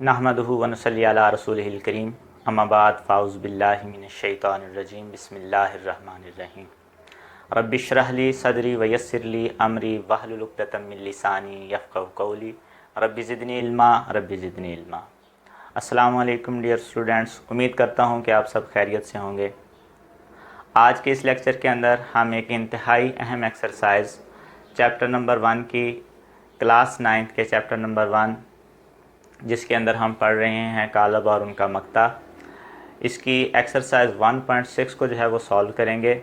नहमदुहु व नसल्ली अला रसूलिहिल करीम अम्मा बाद फ़ाउज़ु बिल्लाहि मिनश्शैतानिर्रजीम बिस्मिल्लाहिर्रहमानिर्रहीम रब्बि इश्रह ली सदरी व यस्सिर ली अमरी वहलुल उक़दतम मिन लिसानी यफ़क़हू क़ौली रब्बि ज़िदनी इल्मा। अस्सलामु अलैकुम डियर स्टूडेंट्स, उम्मीद करता हूँ कि आप सब खैरियत से होंगे। आज के इस लेक्चर के अंदर हम एक इंतहाई अहम एक्सरसाइज चैप्टर नंबर 1 की क्लास 9 के चैप्टर नंबर 1 जिसके अंदर हम पढ़ रहे हैं कालब और उनका मक्ता, इसकी एक्सरसाइज 1.6 को जो है वो सॉल्व करेंगे,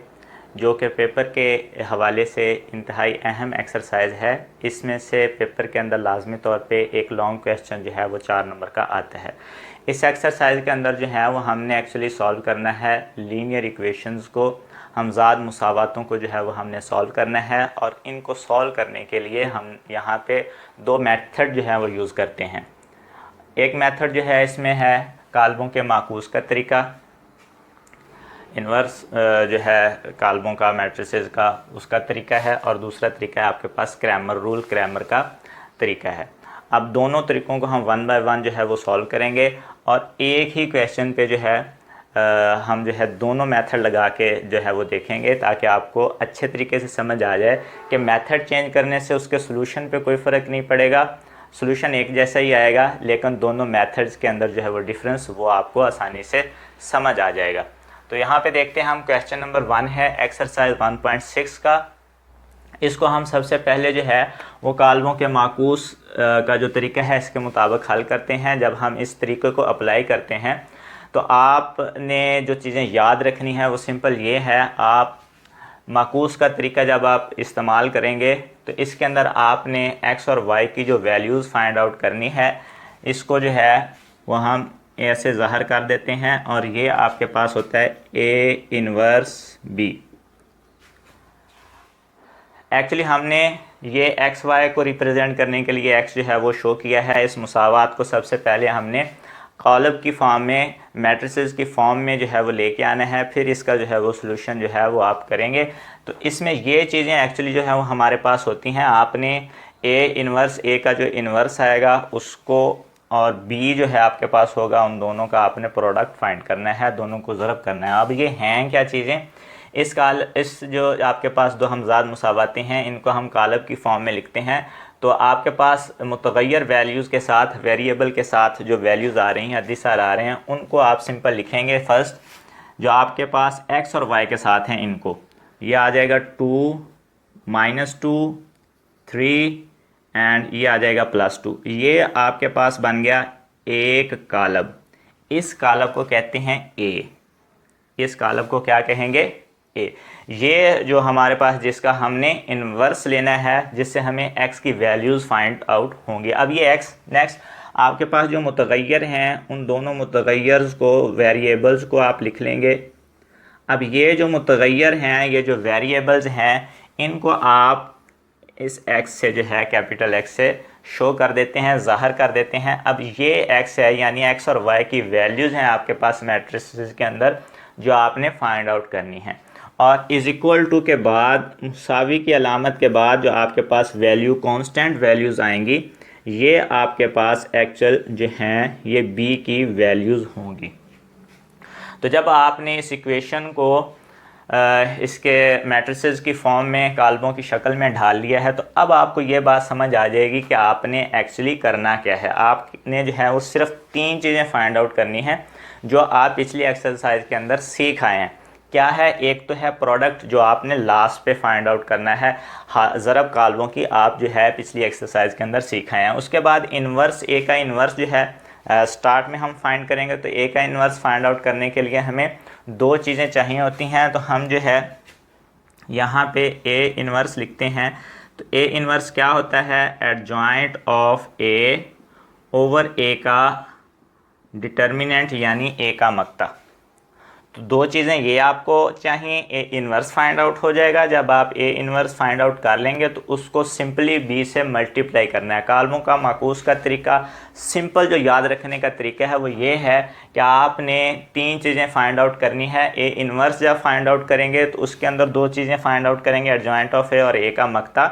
जो कि पेपर के हवाले से इंतहाई अहम एक्सरसाइज है। इसमें से पेपर के अंदर लाजमी तौर पे एक लॉन्ग क्वेश्चन जो है वो 4 नंबर का आता है। इस एक्सरसाइज के अंदर जो है वो हमने एक्चुअली सॉल्व करना है लीनियर इक्वेशंस को, हमजाद मुसावातों को जो है वो हमने सॉल्व करना है। और इनको सॉल्व करने के लिए हम यहाँ पे 2 मेथड जो है वो यूज़ करते हैं। एक मेथड जो है इसमें है काल्बों के माकूस का तरीका, इन्वर्स जो है काल्बों का मैट्रिसेस का उसका तरीका है, और दूसरा तरीका है आपके पास क्रैमर रूल क्रैमर का तरीका है। अब दोनों तरीक़ों को हम 1 बाय 1 जो है वो सॉल्व करेंगे और एक ही क्वेश्चन पे जो है हम जो है दोनों मेथड लगा के जो है वो देखेंगे, ताकि आपको अच्छे तरीके से समझ आ जाए कि मेथड चेंज करने से उसके सोल्यूशन पे कोई फ़र्क नहीं पड़ेगा, सोल्यूशन एक जैसा ही आएगा, लेकिन दोनों मेथड्स के अंदर जो है वो डिफरेंस वो आपको आसानी से समझ आ जाएगा। तो यहाँ पे देखते हैं हम क्वेश्चन नंबर 1 है एक्सरसाइज 1.6 का। इसको हम सबसे पहले जो है वो काल्बों के माकूस का जो तरीका है इसके मुताबिक हल करते हैं। जब हम इस तरीके को अप्लाई करते हैं तो आपने जो चीज़ें याद रखनी है वो सिंपल ये है, आप माकूस का तरीका जब आप इस्तेमाल करेंगे तो इसके अंदर आपने x और y की जो वैल्यूज़ फाइंड आउट करनी है, इसको जो है वो हम ऐसे ज़ाहिर कर देते हैं और ये आपके पास होता है a इन्वर्स b। एक्चुअली हमने ये x y को रिप्रेजेंट करने के लिए x जो है वो शो किया है। इस मुसावात को सबसे पहले हमने कॉलम की फॉर्म में, मैट्रिसेस की फॉर्म में जो है वो लेके आना है, फिर इसका जो है वो सोल्यूशन जो है वो आप करेंगे। तो इसमें ये चीज़ें एक्चुअली जो है वो हमारे पास होती हैं। आपने a इन्वर्स a का जो इन्वर्स आएगा उसको और b जो है आपके पास होगा, उन दोनों का आपने प्रोडक्ट फाइंड करना है, दोनों को ज़रब करना है। अब ये हैं क्या चीज़ें, इस जो आपके पास 2 हमजाद मुसावातें हैं इनको हम कालब की फॉर्म में लिखते हैं। तो आपके पास मुतगय्यर वैल्यूज़ के साथ, वेरिएबल के साथ जो वैल्यूज़ आ रही हैं, अदिसार आ रहे हैं, उनको आप सिंपल लिखेंगे। फर्स्ट जो आपके पास x और y के साथ हैं इनको, ये आ जाएगा 2, -2, 3 एंड ये आ जाएगा +2। ये आपके पास बन गया एक कालब। इस कालब को कहते हैं a। इस कालब को क्या कहेंगे, a। ये जो हमारे पास जिसका हमने इन्वर्स लेना है, जिससे हमें x की वैल्यूज़ फाइंड आउट होंगी। अब ये x, नेक्स्ट आपके पास जो मुतगय्यर हैं उन दोनों मुतगय्यर्स को, वेरिएबल्स को आप लिख लेंगे। अब ये जो मुतगय्यर हैं, ये जो वेरिएबल्स हैं, इनको आप इस x से जो है कैपिटल X से शो कर देते हैं, ज़ाहिर कर देते हैं। अब ये x है, यानी x और y की वैल्यूज़ हैं आपके पास मैट्रिसेस के अंदर जो आपने फाइंड आउट करनी है। और इज़ इक्वल टू के बाद, मुसावी की अलामत के बाद जो आपके पास वैल्यू, कांस्टेंट वैल्यूज़ आएंगी, ये आपके पास एक्चुअल जो हैं ये b की वैल्यूज़ होंगी। तो जब आपने इस इक्वेशन को इसके मैट्रिसेस की फॉर्म में, काल्बों की शक्ल में ढाल लिया है, तो अब आपको ये बात समझ आ जाएगी कि आपने एक्चुअली करना क्या है। आपने जो है वो सिर्फ 3 चीज़ें फाइंड आउट करनी है जो आप पिछली एक्सरसाइज के अंदर सीख आए हैं। क्या है, एक तो है प्रोडक्ट जो आपने लास्ट पे फाइंड आउट करना है, ज़रब काल्बों की आप जो है पिछली एक्सरसाइज के अंदर सीख आए हैं। उसके बाद इन्वर्स, ए का इन्वर्स जो है स्टार्ट में हम फाइंड करेंगे। तो ए का इन्वर्स फाइंड आउट करने के लिए हमें 2 चीज़ें चाहिए होती हैं। तो हम जो है यहाँ पे ए इन्वर्स लिखते हैं। तो ए इन्वर्स क्या होता है, एडजॉइंट ऑफ ए ओवर ए का डिटर्मिनेंट, यानी ए का मक्ता। तो 2 चीज़ें ये आपको चाहिए, ए इन्वर्स फाइंड आउट हो जाएगा। जब आप ए इन्वर्स फाइंड आउट कर लेंगे तो उसको सिंपली b से मल्टीप्लाई करना है। काल्बों का माकूस का तरीका, सिंपल जो याद रखने का तरीका है वो ये है कि आपने 3 चीज़ें फाइंड आउट करनी है। ए इन्वर्स जब फाइंड आउट करेंगे तो उसके अंदर 2 चीज़ें फाइंड आउट करेंगे, एडजॉइंट ऑफ ए और ए का मक्ता।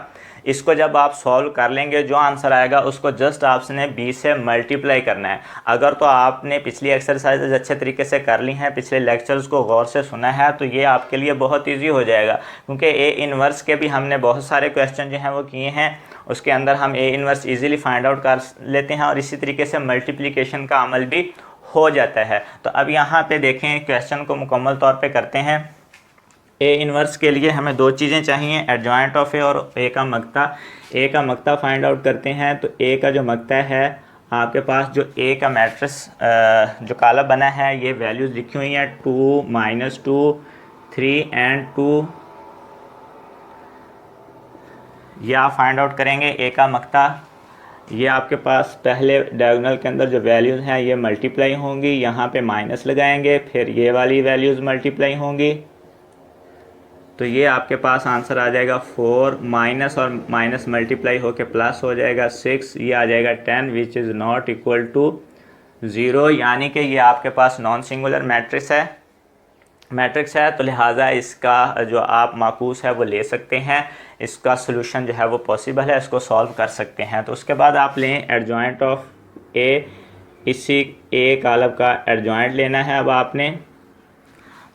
इसको जब आप सॉल्व कर लेंगे जो आंसर आएगा उसको जस्ट आपने b से मल्टीप्लाई करना है। अगर तो आपने पिछली एक्सरसाइजेज अच्छे तरीके से कर ली हैं, पिछले लेक्चर्स को गौर से सुना है, तो ये आपके लिए बहुत ईजी हो जाएगा, क्योंकि ए इनवर्स के भी हमने बहुत सारे क्वेश्चन जो हैं वो किए हैं, उसके अंदर हम A inverse easily find out कर लेते हैं और इसी तरीके से मल्टीप्लिकेशन का अमल भी हो जाता है। तो अब यहाँ पे देखें, क्वेश्चन को मुकम्मल तौर पे करते हैं। ए इनवर्स के लिए हमें दो चीज़ें चाहिए, एडजॉइंट ऑफ ए और ए का मकता। ए का मकता फाइंड आउट करते हैं। तो ए का जो मकता है, आपके पास जो ए का मैट्रिक्स जो कॉलम बना है, ये वैल्यूज़ लिखी हुई हैं 2 -2 3 एंड 2। ये आप फाइंड आउट करेंगे ए का मकता। ये आपके पास पहले डायगोनल के अंदर जो वैल्यूज़ हैं ये मल्टीप्लाई होंगी, यहाँ पे माइनस लगाएंगे, फिर ये वाली वैल्यूज़ मल्टीप्लाई होंगी, तो ये आपके पास आंसर आ जाएगा 4, माइनस और माइनस मल्टीप्लाई होके प्लस हो जाएगा 6, ये आ जाएगा 10 which is not equal to 0, यानी कि ये आपके पास नॉन सिंगुलर मैट्रिक्स है, तो लिहाजा इसका जो आप माकूस है वो ले सकते हैं, इसका सोल्यूशन जो है वो पॉसिबल है, इसको सॉल्व कर सकते हैं। तो उसके बाद आप लें एडजॉइंट ऑफ ए, इसी ए कॉलम का एडजॉइंट लेना है अब आपने।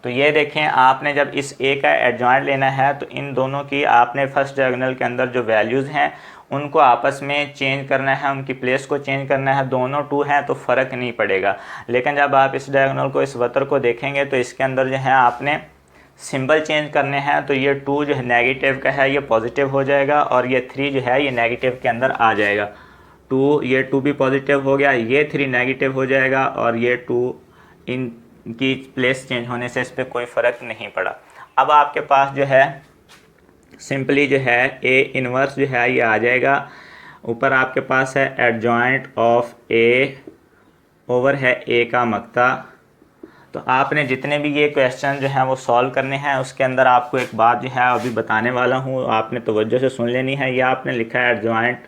तो ये देखें, आपने जब इस ए का एडजॉइंट लेना है तो इन दोनों की आपने फर्स्ट डायगोनल के अंदर जो वैल्यूज़ हैं उनको आपस में चेंज करना है, उनकी प्लेस को चेंज करना है। दोनों 2 हैं तो फ़र्क नहीं पड़ेगा, लेकिन जब आप इस डायगोनल को, इस वतर को देखेंगे तो इसके अंदर जो है आपने सिंबल चेंज करने हैं। तो ये 2 जो है नेगेटिव का है ये पॉजिटिव हो जाएगा, और ये 3 जो है ये नेगेटिव के अंदर आ जाएगा। 2, ये 2 भी पॉजिटिव हो गया, ये 3 नेगेटिव हो जाएगा, और ये 2 इनकी प्लेस चेंज होने से इस पर कोई फ़र्क नहीं पड़ा। अब आपके पास जो है सिंपली जो है ए इनवर्स जो है ये आ जाएगा। ऊपर आपके पास है एडजॉइंट ऑफ ए ओवर है ए का मकता। तो आपने जितने भी ये क्वेश्चन जो हैं वो सॉल्व करने हैं, उसके अंदर आपको एक बात जो है अभी बताने वाला हूँ, आपने तवज्जो से सुन लेनी है। ये आपने लिखा है एडजॉइंट।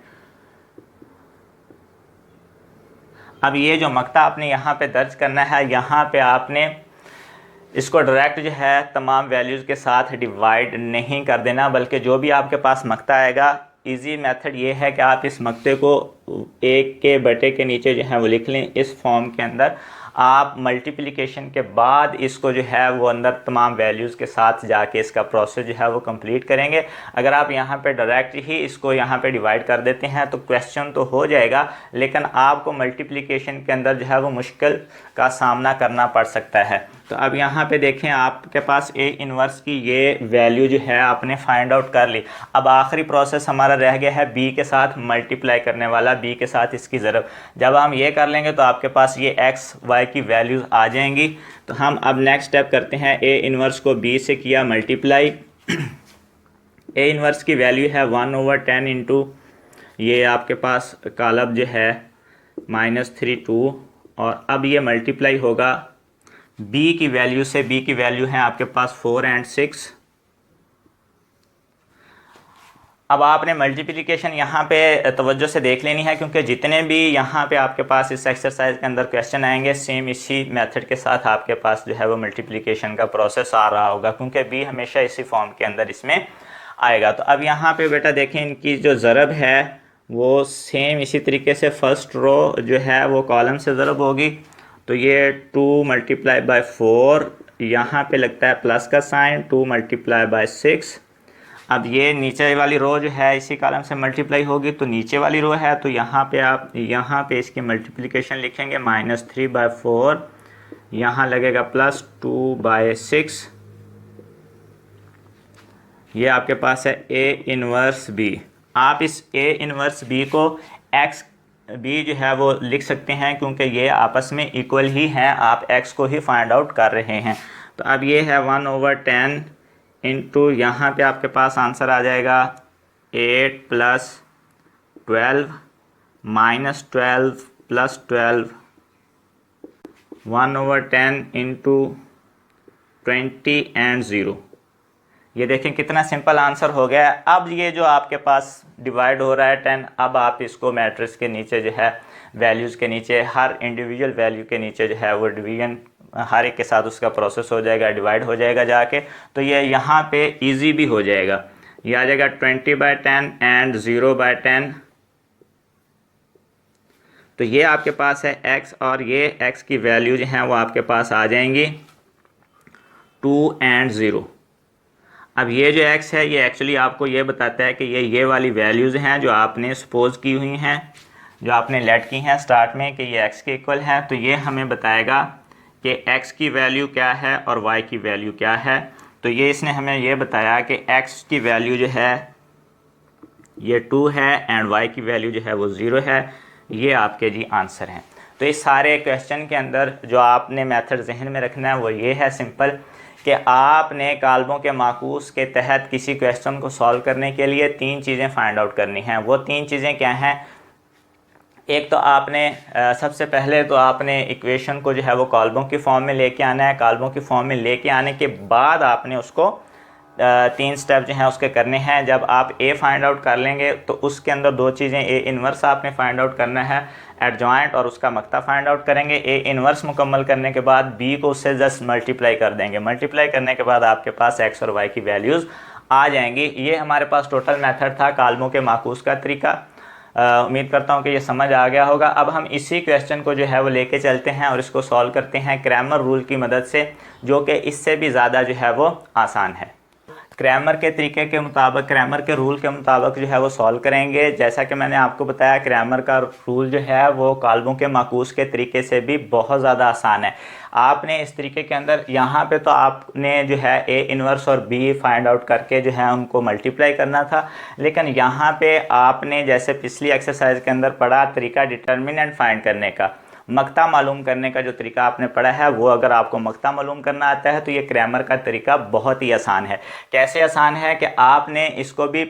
अब ये जो मकता आपने यहाँ पे दर्ज करना है, यहाँ पे आपने इसको डायरेक्ट जो है तमाम वैल्यूज़ के साथ डिवाइड नहीं कर देना, बल्कि जो भी आपके पास मकता आएगा, इजी मेथड ये है कि आप इस मकते को एक के बटे के नीचे जो है वो लिख लें। इस फॉर्म के अंदर आप मल्टीप्लिकेशन के बाद इसको जो है वो अंदर तमाम वैल्यूज़ के साथ जाके इसका प्रोसेस जो है वो कंप्लीट करेंगे। अगर आप यहाँ पे डायरेक्ट ही इसको यहाँ पे डिवाइड कर देते हैं तो क्वेश्चन तो हो जाएगा, लेकिन आपको मल्टीप्लिकेशन के अंदर जो है वो मुश्किल का सामना करना पड़ सकता है। तो अब यहाँ पे देखें, आपके पास ए इनवर्स की ये वैल्यू जो है आपने फाइंड आउट कर ली। अब आखिरी प्रोसेस हमारा रह गया है बी के साथ मल्टीप्लाई करने वाला, बी के साथ इसकी ज़रब। जब हम ये कर लेंगे तो आपके पास ये एक्स वाई की वैल्यूज़ आ जाएंगी। तो हम अब नेक्स्ट स्टेप करते हैं, ए इनवर्स को बी से किया मल्टीप्लाई। ए इनवर्स की वैल्यू है 1/10 इंटू ये आपके पास कॉलम जो है -3 और अब ये मल्टीप्लाई होगा b की वैल्यू से। b की वैल्यू है आपके पास 4 और 6। अब आपने मल्टीप्लिकेशन यहाँ पे तवज्जो से देख लेनी है, क्योंकि जितने भी यहाँ पे आपके पास इस एक्सरसाइज के अंदर क्वेश्चन आएंगे सेम इसी मेथड के साथ आपके पास जो है वो मल्टीप्लिकेशन का प्रोसेस आ रहा होगा, क्योंकि b हमेशा इसी फॉर्म के अंदर इसमें आएगा। तो अब यहाँ पे बेटा देखें, इनकी जो ज़रब है वो सेम इसी तरीके से फर्स्ट रो जो है वो कॉलम से ज़रब होगी। तो ये 2 × 4, यहाँ पे लगता है प्लस का साइन, 2 × 6। अब ये नीचे वाली रो जो है इसी कॉलम से मल्टीप्लाई होगी, तो नीचे वाली रो है तो यहाँ पे आप यहाँ पे इसकी मल्टीप्लिकेशन लिखेंगे -3/4, यहाँ लगेगा +2/6। ये आपके पास है ए इनवर्स बी। आप इस ए इनवर्स बी को एक्स बी जो है वो लिख सकते हैं, क्योंकि ये आपस में इक्वल ही हैं, आप x को ही फाइंड आउट कर रहे हैं। तो अब ये है 1/10 इंटू यहाँ पे आपके पास आंसर आ जाएगा 8 + 12 -12 + 12 1/10 इंटू 20 एंड 0। ये देखें कितना सिंपल आंसर हो गया है। अब ये जो आपके पास डिवाइड हो रहा है 10, अब आप इसको मैट्रिक्स के नीचे जो है वैल्यूज़ के नीचे हर इंडिविजुअल वैल्यू के नीचे जो है वो डिवीजन हर एक के साथ उसका प्रोसेस हो जाएगा, डिवाइड हो जाएगा जाके। तो ये यहाँ पे इजी भी हो जाएगा। ये आ जाएगा 20/10 एंड 0/10। तो ये आपके पास है x, और ये x की वैल्यू जो है वो आपके पास आ जाएंगी 2 एंड 0। अब ये जो x है ये एक्चुअली आपको ये बताता है कि ये वाली वैल्यूज़ हैं जो आपने सपोज की हुई हैं, जो आपने लेट की हैं स्टार्ट में कि ये x के इक्वल है। तो ये हमें बताएगा कि x की वैल्यू क्या है और y की वैल्यू क्या है। तो ये इसने हमें ये बताया कि x की वैल्यू जो है ये 2 है एंड y की वैल्यू जो है वो 0 है। ये आपके जी आंसर हैं। तो इस सारे क्वेश्चन के अंदर जो आपने मेथड जहन में रखना है वो ये है सिंपल, कि आपने काल्बों के माकूस के तहत किसी क्वेश्चन को सॉल्व करने के लिए 3 चीज़ें फाइंड आउट करनी हैं। वो 3 चीज़ें क्या हैं? एक तो आपने सबसे पहले तो आपने इक्वेशन को जो है वो काल्बों की फॉर्म में लेके आना है। काल्बों की फॉर्म में लेके आने के बाद आपने उसको 3 स्टेप जो हैं उसके करने हैं। जब आप ए फाइंड आउट कर लेंगे तो उसके अंदर 2 चीज़ें, ए इन्वर्स आपने फाइंड आउट करना है एडजॉइंट, और उसका मक्ता फाइंड आउट करेंगे। ए इन्वर्स मुकम्मल करने के बाद बी को उससे जस्ट मल्टीप्लाई कर देंगे। मल्टीप्लाई करने के बाद आपके पास एक्स और वाई की वैल्यूज़ आ जाएंगी। ये हमारे पास टोटल मेथड था काल्बों के माकूस का तरीका। उम्मीद करता हूँ कि ये समझ आ गया होगा। अब हम इसी क्वेश्चन को जो है वो लेके चलते हैं और इसको सॉल्व करते हैं क्रैमर रूल की मदद से, जो कि इससे भी ज़्यादा जो है वो आसान है। क्रैमर के तरीके के मुताबिक, क्रैमर के रूल के मुताबिक जो है वो सॉल्व करेंगे। जैसा कि मैंने आपको बताया क्रैमर का रूल जो है वो काल्बों के माकूस के तरीके से भी बहुत ज़्यादा आसान है। आपने इस तरीके के अंदर यहाँ पे तो आपने जो है ए इन्वर्स और बी फाइंड आउट करके जो है उनको मल्टीप्लाई करना था, लेकिन यहाँ पे आपने जैसे पिछली एक्सरसाइज के अंदर पढ़ा तरीका डिटर्मिनेंट फाइंड करने का, मक्ता मालूम करने का जो तरीका आपने पढ़ा है, वो अगर आपको मक्ता मालूम करना आता है तो ये क्रैमर का तरीका बहुत ही आसान है। कैसे आसान है कि आपने इसको भी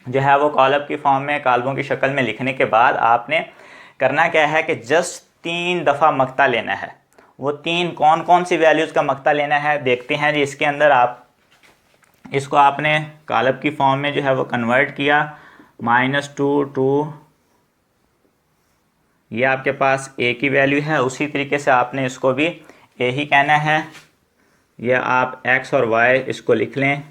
जो है वो कॉलम की फॉर्म में, काल्बों की शक्ल में लिखने के बाद आपने करना क्या है कि जस्ट 3 दफ़ा मक्ता लेना है। वो 3 कौन कौन सी वैल्यूज़ का मक्ता लेना है देखते हैं जी। इसके अंदर आप इसको आपने कॉलम की फॉर्म में जो है वो कन्वर्ट किया, -2 2, ये आपके पास ए की वैल्यू है। उसी तरीके से आपने इसको भी ए ही कहना है। यह आप एक्स और वाई इसको लिख लें।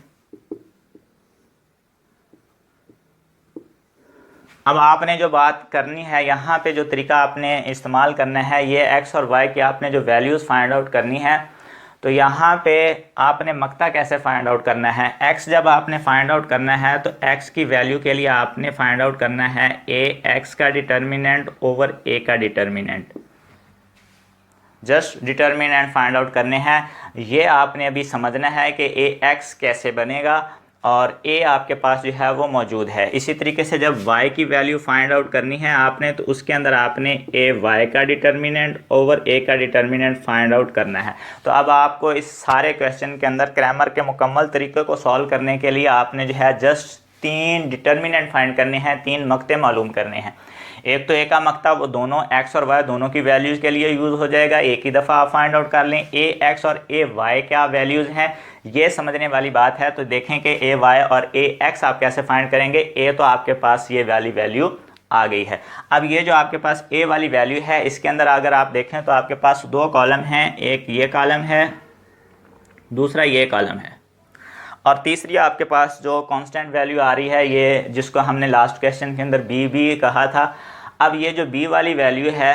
अब आपने जो बात करनी है, यहाँ पे जो तरीका आपने इस्तेमाल करना है, ये एक्स और वाई की आपने जो वैल्यूज़ फाइंड आउट करनी है। तो यहाँ पे आपने मक्ता कैसे फाइंड आउट करना है? एक्स जब आपने फाइंड आउट करना है तो एक्स की वैल्यू के लिए आपने फाइंड आउट करना है ए एक्स का डिटर्मिनेंट ओवर ए का determinant. Just determinant find out करने हैं। ये आपने अभी समझना है कि ए एक्स कैसे बनेगा और ए आपके पास जो है वो मौजूद है। इसी तरीके से जब y की वैल्यू फाइंड आउट करनी है आपने, तो उसके अंदर आपने ए वाई का डिटर्मिनेंट ओवर ए का डिटर्मिनेंट फाइंड आउट करना है। तो अब आपको इस सारे क्वेश्चन के अंदर क्रैमर के मुकम्मल तरीके को सॉल्व करने के लिए आपने जो है जस्ट 3 डिटर्मिनेंट फाइंड करने हैं, 3 मक्ते मालूम करने हैं। एक तो ए का मक्ता वो दोनों एक्स और वाई दोनों की वैल्यूज़ के लिए यूज़ हो जाएगा। एक ही दफ़ा आप फाइंड आउट कर लें ए एक्स और ए वाई क्या वैल्यूज़ हैं, ये समझने वाली बात है। तो देखें कि ए वाई और ए एक्स आप कैसे फाइंड करेंगे। ए तो आपके पास ये वाली वैल्यू आ गई है। अब ये जो आपके पास ए वाली वैल्यू है, इसके अंदर अगर आप देखें तो आपके पास 2 कॉलम हैं, एक ये कॉलम है, दूसरा ये कॉलम है, और तीसरी आपके पास जो कांस्टेंट वैल्यू आ रही है, ये जिसको हमने लास्ट क्वेश्चन के अंदर बी भी कहा था। अब ये जो बी वाली वैल्यू है,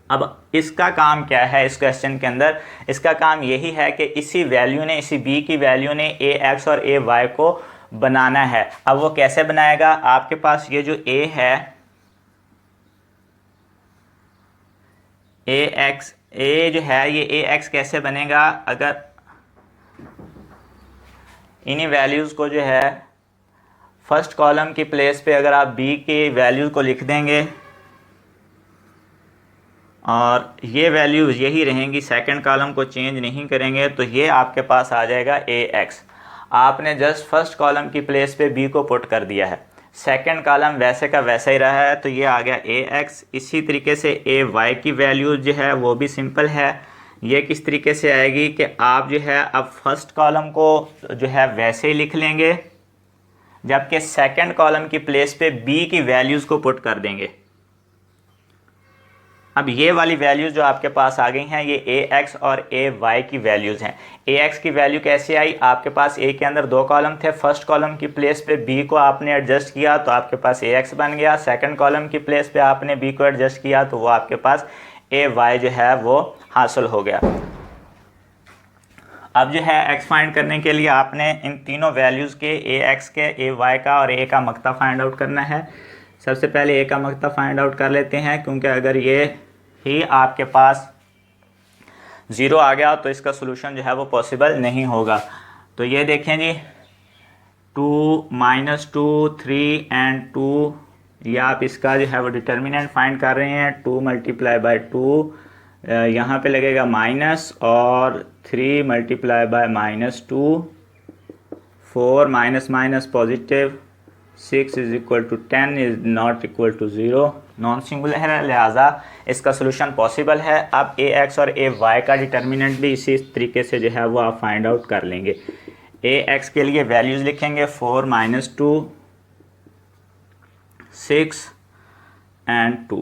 अब इसका काम क्या है इस क्वेश्चन के अंदर? इसका काम यही है कि इसी वैल्यू ने, इसी बी की वैल्यू ने ए एक्स और ए वाई को बनाना है। अब वो कैसे बनाएगा? आपके पास ये जो ए है, ए एक्स, ए जो है ये ए एक्स कैसे बनेगा? अगर इन्हीं वैल्यूज़ को जो है फर्स्ट कॉलम की प्लेस पे अगर आप बी की वैल्यूज़ को लिख देंगे और ये वैल्यूज़ यही रहेंगी, सेकंड कॉलम को चेंज नहीं करेंगे, तो ये आपके पास आ जाएगा ए एक्स। आपने जस्ट फर्स्ट कॉलम की प्लेस पे बी को पुट कर दिया है, सेकंड कॉलम वैसे का वैसा ही रहा है, तो ये आ गया ए एक्स। इसी तरीके से ए वाई की वैल्यू जो है वो भी सिंपल है। ये किस तरीके से आएगी कि आप जो है अब फर्स्ट कॉलम को जो है वैसे ही लिख लेंगे, जबकि सेकंड कॉलम की प्लेस पे बी की वैल्यूज़ को पुट कर देंगे। अब ये वाली वैल्यूज़ जो आपके पास आ गई हैं, ये ए एक्स और ए वाई की वैल्यूज़ हैं। ए एक्स की वैल्यू कैसे आई, आपके पास ए के अंदर 2 कॉलम थे, फर्स्ट कॉलम की प्लेस पे बी को आपने एडजस्ट किया तो आपके पास ए एक्स बन गया, सेकंड कॉलम की प्लेस पे आपने बी को एडजस्ट किया तो वो आपके पास ए वाई जो है वो हासिल हो गया। अब जो है एक्स फाइंड करने के लिए आपने इन तीनों वैल्यूज़ के, ए एक्स के, ए वाई का और ए का मक्ता फाइंड आउट करना है। सबसे पहले ए का मक्ता फाइंड आउट कर लेते हैं, क्योंकि अगर ये ही आपके पास 0 आ गया तो इसका सोल्यूशन जो है वो पॉसिबल नहीं होगा। तो ये देखें जी, 2 -2 3 एंड 2, या आप इसका जो है वो डिटर्मिनेंट फाइंड कर रहे हैं, 2 × 2, यहाँ पे लगेगा माइनस, और 3 × -2, 4 minus positive, 6 = 10 is not equal to 0, non singular है, लिहाजा इसका सोल्यूशन पॉसिबल है। अब ए एक्स और ए वाई का डिटर्मिनेंट भी इसी तरीके से जो है वो आप फाइंड आउट कर लेंगे। ए एक्स के लिए वैल्यूज़ लिखेंगे 4 - 2, 6 एंड 2।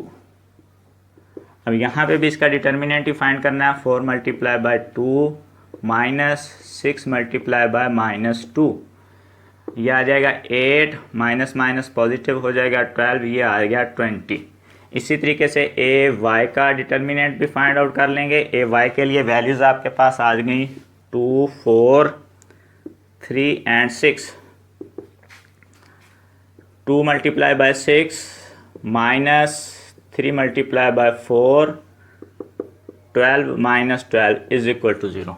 अब यहाँ पे भी इसका डिटर्मिनेंट ही फाइंड करना है, 4 × 2 -6 × -2, यह आ जाएगा 8, माइनस पॉजिटिव हो जाएगा 12, ये आ गया 20। इसी तरीके से ए वाई का डिटर्मिनेंट भी फाइंड आउट कर लेंगे। ए वाई के लिए वैल्यूज़ आपके पास आ गई 2, 4, 3 एंड 6। 2 × 6 -3 × 4, 12 - 12 = 0।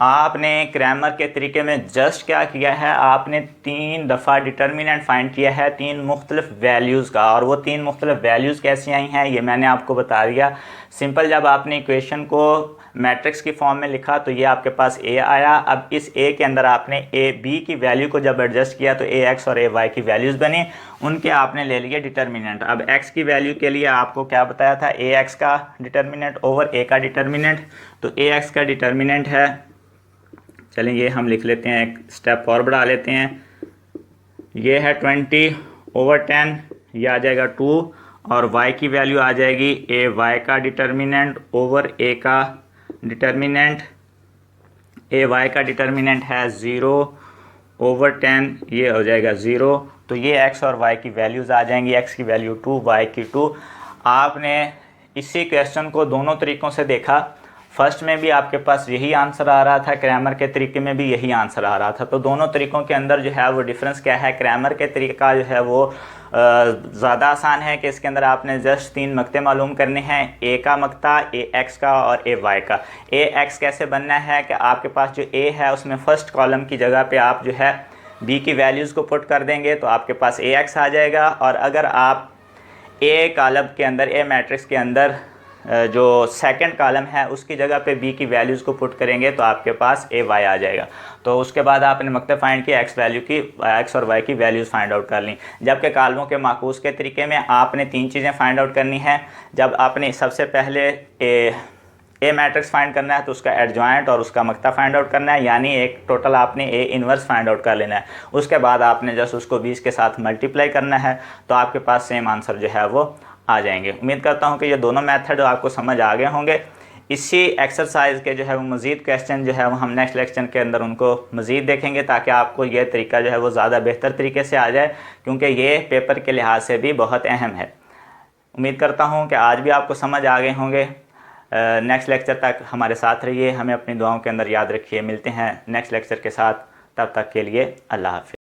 आपने क्रैमर के तरीके में जस्ट क्या किया है, आपने 3 दफ़ा डिटर्मिनेंट फाइंड किया है 3 मुख्तलिफ वैल्यूज़ का, और वो 3 मुख्तलिफ वैल्यूज़ कैसी आई हैं ये मैंने आपको बता दिया। सिंपल, जब आपने इक्वेशन को मैट्रिक्स की फॉर्म में लिखा तो ये आपके पास ए आया। अब इस ए के अंदर आपने ए बी की वैल्यू को जब एडजस्ट किया तो ए एक्स और ए वाई की वैल्यूज़ बनी, उनके आपने ले लिए डिटर्मिनेंट। अब एक्स की वैल्यू के लिए आपको क्या बताया था, ए एक्स का डिटर्मिनेंट ओवर ए का डिटर्मिनेंट। तो ए एक्स का डिटर्मिनेंट है, चलें ये हम लिख लेते हैं, एक स्टेप और बढ़ा लेते हैं, ये है 20/10, ये आ जाएगा 2, और y की वैल्यू आ जाएगी ए वाई का डिटर्मिनेंट ओवर ए का डिटर्मिनेंट। ए वाई का डिटर्मिनेंट है 0/10, ये हो जाएगा 0। तो ये x और y की वैल्यूज़ आ जाएंगी, x की वैल्यू 2, y की 2। आपने इसी क्वेश्चन को दोनों तरीक़ों से देखा, फर्स्ट में भी आपके पास यही आंसर आ रहा था, क्रैमर के तरीके में भी यही आंसर आ रहा था। तो दोनों तरीक़ों के अंदर जो है वो डिफरेंस क्या है, क्रैमर के तरीका जो है वो ज़्यादा आसान है कि इसके अंदर आपने जस्ट 3 मक्ते मालूम करने हैं, ए का मक्ता, ए एक्स का और ए वाई का। ए एक्स कैसे बनना है कि आपके पास जो ए है उसमें फर्स्ट कॉलम की जगह पे आप जो है बी की वैल्यूज़ को पुट कर देंगे तो आपके पास ए एक्स आ जाएगा, और अगर आप ए कॉलम के अंदर, ए मैट्रिक्स के अंदर जो सेकंड कॉलम है उसकी जगह पे बी की वैल्यूज़ को पुट करेंगे तो आपके पास ए वाई आ जाएगा। तो उसके बाद आपने मक्ते फाइंड किया, एक्स वैल्यू की, एक्स और वाई की वैल्यूज़ फाइंड आउट कर ली। जबकि कॉलमों के माकूस के तरीके में आपने 3 चीज़ें फाइंड आउट करनी है। जब आपने सबसे पहले ए मैट्रिक्स फाइंड करना है तो उसका एडजॉइंट और उसका मक्ता फाइंड आउट करना है, यानी एक टोटल आपने ए इन्वर्स फाइंड आउट कर लेना है। उसके बाद आपने जस्ट उसको 20 के साथ मल्टीप्लाई करना है तो आपके पास सेम आंसर जो है वो आ जाएंगे। उम्मीद करता हूँ कि ये दोनों मेथड आपको समझ आ गए होंगे। इसी एक्सरसाइज के जो है वो मज़ीद क्वेश्चन जो है वो हम नेक्स्ट लेक्चर के अंदर उनको मज़ीद देखेंगे, ताकि आपको ये तरीका जो है वो ज़्यादा बेहतर तरीके से आ जाए, क्योंकि ये पेपर के लिहाज से भी बहुत अहम है। उम्मीद करता हूँ कि आज भी आपको समझ आ गए होंगे। नेक्स्ट लेक्चर तक हमारे साथ रहिए, हमें अपनी दुआओं के अंदर याद रखिए। मिलते हैं नेक्स्ट लेक्चर के साथ, तब तक के लिए अल्लाह हाफ़िज़।